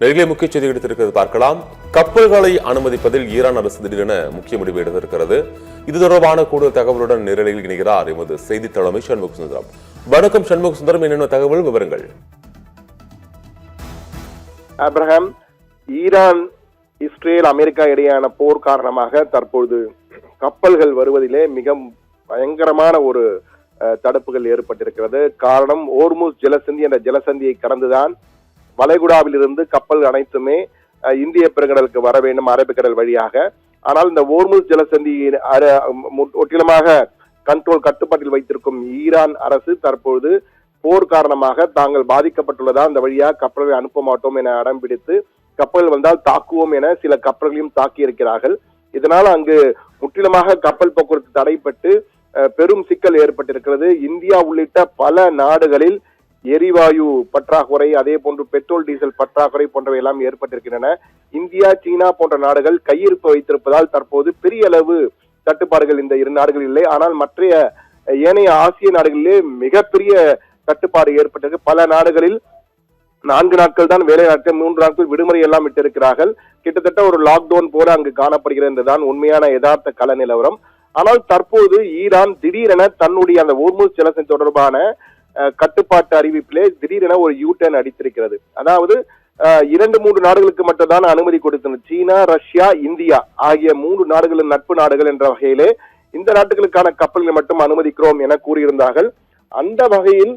நெருங்கிய முக்கிய செய்தி எடுத்திருக்கிறது பார்க்கலாம். கப்பல்களை அனுமதிப்பதில் ஈரான் அரசு திடீரென முக்கிய முடிவு எடுத்திருக்கிறது. இது தொடர்பான கூடுதல் தகவலுடன் நேரலையில் இணைகிறார் எமது செய்தி தலைமை சண்முக சுந்தரம். வணக்கம் சண்முக சுந்தரம், என்னென்ன தகவல் விவரங்கள்? அப்ரஹாம், ஈரான் இஸ்ரேல் அமெரிக்கா இடையேயான போர் காரணமாக தற்பொழுது கப்பல்கள் வருவதிலே மிக பயங்கரமான ஒரு தடுப்புகள் ஏற்பட்டிருக்கிறது. காரணம், ஓர்முஸ் ஜலசந்தி என்ற ஜலசந்தியை கடந்துதான் வளைகுடாவில் இருந்து கப்பல் அனைத்துமே இந்திய பெருங்கடலுக்கு வர வேண்டும், அரபிக்கடல் வழியாக. ஆனால் இந்த ஓர்முஸ் ஜலசந்தி ஒட்டிலமாக கட்டுப்பாட்டில் வைத்திருக்கும் ஈரான் அரசு தற்பொழுது போர் காரணமாக தாங்கள் பாதிக்கப்பட்டுள்ளதா, அந்த வழியாக கப்பல்களை அனுப்ப மாட்டோம் என அடம் பிடித்து கப்பல் வந்தால் தாக்குவோம் என சில கப்பல்களையும் தாக்கி இருக்கிறார்கள். இதனால் அங்கு முற்றிலுமாக கப்பல் போக்குவரத்து தடைப்பட்டு பெரும் சிக்கல் ஏற்பட்டிருக்கிறது. இந்தியா உள்ளிட்ட பல நாடுகளில் எரிவாயு பற்றாக்குறை, அதே போன்று பெட்ரோல் டீசல் பற்றாக்குறை போன்றவை எல்லாம் ஏற்பட்டிருக்கின்றன. இந்தியா, சீனா போன்ற நாடுகள் கையிருப்பு வைத்திருப்பதால் தற்போது பெரிய அளவு தட்டுப்பாடுகள் இந்த இரு நாடுகளில் இல்லை. ஆனால் மற்ற ஏனைய ஆசிய நாடுகளிலே மிகப்பெரிய தட்டுப்பாடு ஏற்பட்டிருக்கு. பல நாடுகளில் 4 நாட்கள் தான் வேலை நாட்கள், 3 நாட்கள் விடுமுறை எல்லாம் விட்டிருக்கிறார்கள். கிட்டத்தட்ட ஒரு லாக்டவுன் போல அங்கு காணப்படுகிறது என்றுதான் உண்மையான யதார்த்த கள நிலவரம். ஆனால் தற்போது ஈரான் திடீரென தன்னுடைய அந்த ஓர்முஸ் ஜலசந்தி தொடர்பான கட்டுப்பாட்டு அறிவிப்பிலே திடீரென ஒரு யூ-டர்ன் அடித்திருக்கிறது. அதாவது 2-3 நாடுகளுக்கு மட்டும்தான் அனுமதி கொடுத்தனர். சீனா, ரஷ்யா, இந்தியா ஆகிய 3 நாடுகளின் நட்பு நாடுகள் என்ற வகையிலே இந்த நாட்டுகளுக்கான கப்பல்களை மட்டும் அனுமதிக்கிறோம் என கூறியிருந்தார்கள். அந்த வகையில்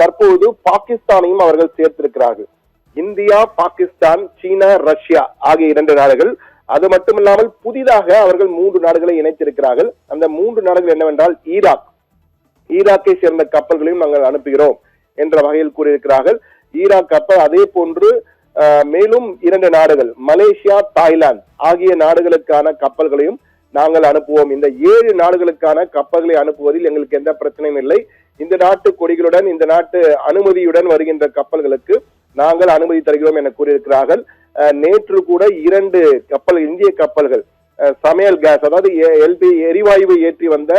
தற்போது பாகிஸ்தானையும் அவர்கள் சேர்த்திருக்கிறார்கள். இந்தியா, பாகிஸ்தான், சீனா, ரஷ்யா ஆகிய 2 நாடுகள். அது மட்டுமில்லாமல் புதிதாக அவர்கள் 3 நாடுகளை இணைத்திருக்கிறார்கள். அந்த 3 நாடுகள் என்னவென்றால் ஈராக்கை சேர்ந்த கப்பல்களையும் நாங்கள் அனுப்புகிறோம் என்ற வகையில் கூறியிருக்கிறார்கள். ஈராக் கப்பல், அதே போன்று மேலும் 2 நாடுகள் மலேசியா, தாய்லாந்து ஆகிய நாடுகளுக்கான கப்பல்களையும் நாங்கள் அனுப்புவோம். இந்த 7 நாடுகளுக்கான கப்பல்களை அனுப்புவதில் எங்களுக்கு எந்த பிரச்சனையும் இல்லை. இந்த நாட்டு கொடிகளுடன், இந்த நாட்டு அனுமதியுடன் வருகின்ற கப்பல்களுக்கு நாங்கள் அனுமதி தருகிறோம் என கூறியிருக்கிறார்கள். நேற்று கூட 2 கப்பல்கள், இந்திய கப்பல்கள், சமையல் கேஸ், அதாவது எரிவாயுவை ஏற்றி வந்த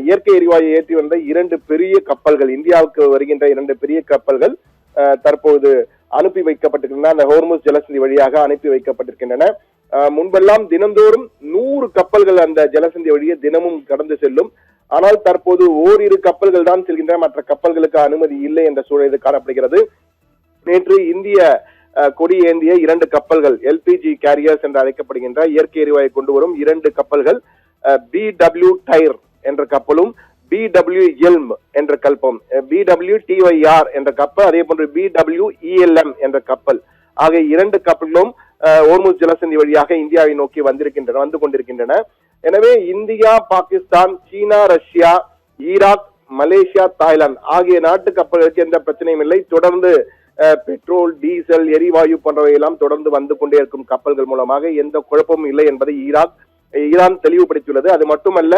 இயற்கை எரிவாயு ஏற்றி வந்த 2 பெரிய கப்பல்கள், இந்தியாவுக்கு வருகின்ற 2 பெரிய கப்பல்கள் தற்போது அனுப்பி வைக்கப்பட்டிருக்கின்றன. அந்த ஹோர்முஸ் ஜலசந்தி வழியாக அனுப்பி வைக்கப்பட்டிருக்கின்றன. முன்பெல்லாம் தினந்தோறும் 100 கப்பல்கள் அந்த ஜலசந்தி வழியே தினமும் கடந்து செல்லும். ஆனால் தற்போது ஓரிரு கப்பல்கள் தான் செல்கின்றன, மற்ற கப்பல்களுக்கு அனுமதி இல்லை என்ற சூழல் காணப்படுகிறது. நேற்று இந்திய கொடி ஏந்திய 2 கப்பல்கள், எல்பிஜி கேரியர்ஸ் என்று அழைக்கப்படுகின்ற இயற்கை எரிவாயு கொண்டு வரும் 2 கப்பல்கள், BW டயர் என்ற கப்பலும், BW எல்ம் என்ற கப்பலும், BW TYR என்ற கப்பல், அதே போன்று BW ELM என்ற கப்பல் ஆகிய 2 கப்பல்களும் ஓர்முஸ் ஜலசந்தி வழியாக இந்தியாவை நோக்கி வந்து கொண்டிருக்கின்றன. எனவே இந்தியா, பாகிஸ்தான், சீனா, ரஷ்யா, ஈராக், மலேசியா, தாய்லாந்து ஆகிய நாட்டு கப்பல்களுக்கு எந்த பிரச்சனையும் இல்லை. தொடர்ந்து பெட்ரோல், டீசல், எரிவாயு போன்றவை எல்லாம் தொடர்ந்து வந்து கொண்டே இருக்கும் கப்பல்கள் மூலமாக எந்த குழப்பமும் இல்லை என்பதை ஈரான் தெளிவுபடுத்தியுள்ளது. அது மட்டுமல்ல,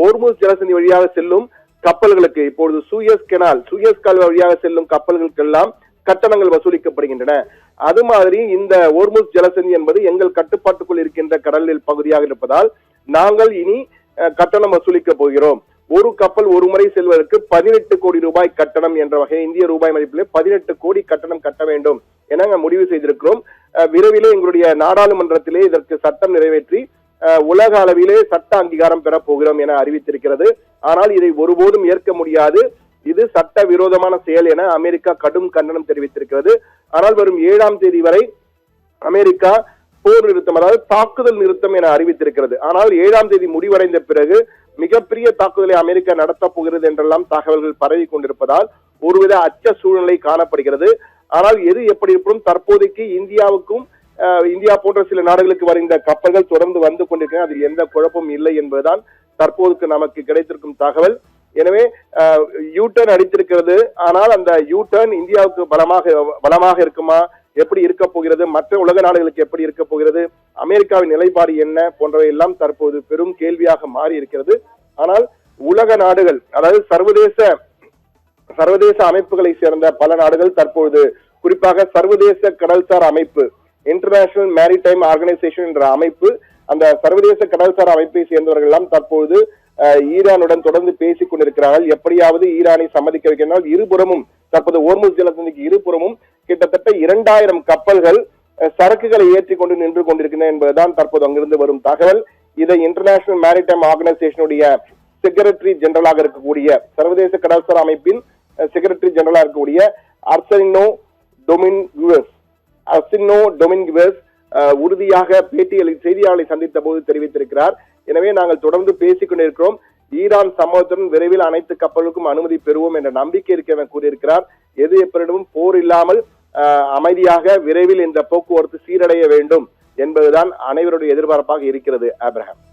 ஓர்முஸ் ஜலசந்தி வழியாக செல்லும் கப்பல்களுக்கு இப்பொழுது சூயஸ் கால்வாய் வழியாக செல்லும் கப்பல்களுக்கெல்லாம் கட்டணங்கள் வசூலிக்கப்படுகின்றன. அது மாதிரி இந்த ஓர்முஸ் ஜலசந்தி என்பது எங்கள் கட்டுப்பாட்டுக்குள் இருக்கின்ற கடலில் பகுதியாக இருப்பதால் நாங்கள் இனி கட்டணம் வசூலிக்க போகிறோம். ஒரு கப்பல் ஒரு முறை செல்வதற்கு 18 கோடி ரூபாய் கட்டணம் என்ற வகை இந்திய ரூபாய் மதிப்பிலே 18 கோடி கட்டணம் கட்ட வேண்டும் என முடிவு செய்திருக்கிறோம். விரைவிலே எங்களுடைய நாடாளுமன்றத்திலே இதற்கு சட்டம் நிறைவேற்றி உலக அளவிலே சட்ட அங்கீகாரம் பெறப் போகிறோம் என அறிவித்திருக்கிறது. ஆனால் இதை ஒருபோதும் ஏற்க முடியாது, இது சட்ட விரோதமான செயல் என அமெரிக்கா கடும் கண்டனம் தெரிவித்திருக்கிறது. ஆனால் வரும் 7ஆம் தேதி வரை அமெரிக்கா போர் நிறுத்தம், அதாவது தாக்குதல் நிறுத்தம் என அறிவித்திருக்கிறது. ஆனால் 7ஆம் தேதி முடிவடைந்த பிறகு மிகப்பெரிய தாக்குதலை அமெரிக்கா நடத்தப் போகிறது என்றெல்லாம் தகவல்கள் பரவி கொண்டிருப்பதால் ஒருவித அச்ச சூழ்நிலை காணப்படுகிறது. ஆனால் எது எப்படி இருப்பினும் தற்போதைக்கு இந்தியா போன்ற சில நாடுகளுக்கு வருகின்ற கப்பல்கள் தொடர்ந்து வந்து கொண்டிருக்கின்றன. அதில் எந்த குழப்பமும் இல்லை என்பதுதான் தற்போதுக்கு நமக்கு கிடைத்திருக்கும் தகவல். எனவே யூ-டர்ன் அடித்திருக்கிறது. ஆனால் அந்த யூ-டர்ன் இந்தியாவுக்கு பலமாக இருக்குமா, எப்படி இருக்க போகிறது, மற்ற உலக நாடுகளுக்கு எப்படி இருக்க போகிறது, அமெரிக்காவின் நிலைப்பாடு என்ன போன்றவை எல்லாம் தற்போது பெரும் கேள்வியாக மாறி இருக்கிறது. ஆனால் உலக நாடுகள், அதாவது சர்வதேச அமைப்புகளை சேர்ந்த பல நாடுகள் தற்போது, குறிப்பாக சர்வதேச கடல்சார் அமைப்பு, இன்டர்நேஷனல் மேரிடைம் ஆர்கனைசேஷன் என்ற அமைப்பு, அந்த சர்வதேச கடல்சார் அமைப்பை சேர்ந்தவர்கள் எல்லாம் தற்போது ஈரானுடன் தொடர்ந்து பேசிக் கொண்டிருக்கிறார்கள். எப்படியாவது ஈரானை சம்மதிக்க வைக்கிறார்கள். இருபுறமும் தற்போது ஓர்முஸ் ஜலசந்திக்கு இருபுறமும் கிட்டத்தட்ட 2000 கப்பல்கள் சரக்குகளை ஏற்றி கொண்டு நின்று கொண்டிருக்கின்றன என்பதுதான் தற்போது அங்கிருந்து வரும் தகவல். இதை இன்டர்நேஷனல் மேரிடைம் ஆர்கனைசேஷனுடைய செக்ரட்டரி ஜெனரலாக இருக்கக்கூடிய சர்வதேச கடல்சார் அமைப்பின் செக்ரட்டரி ஜெனரலாக இருக்கக்கூடிய அர்சினோ டொமின்குவேஸ் உறுதியாக பேட்டிகளில் செய்தியாளர்களை சந்தித்த போது தெரிவித்திருக்கிறார். எனவே நாங்கள் தொடர்ந்து பேசிக் கொண்டிருக்கிறோம். ஈரான் சம்பவத்துடன் விரைவில் அனைத்து கப்பலுக்கும் அனுமதி பெறுவோம் என்ற நம்பிக்கை இருக்க என கூறியிருக்கிறார். எது எப்படியும் போர் இல்லாமல் அமைதியாக விரைவில் இந்த போக்குவரத்து சீரடைய வேண்டும் என்பதுதான் அனைவருடைய எதிர்பார்ப்பாக இருக்கிறது. ஆப்ரஹாம்.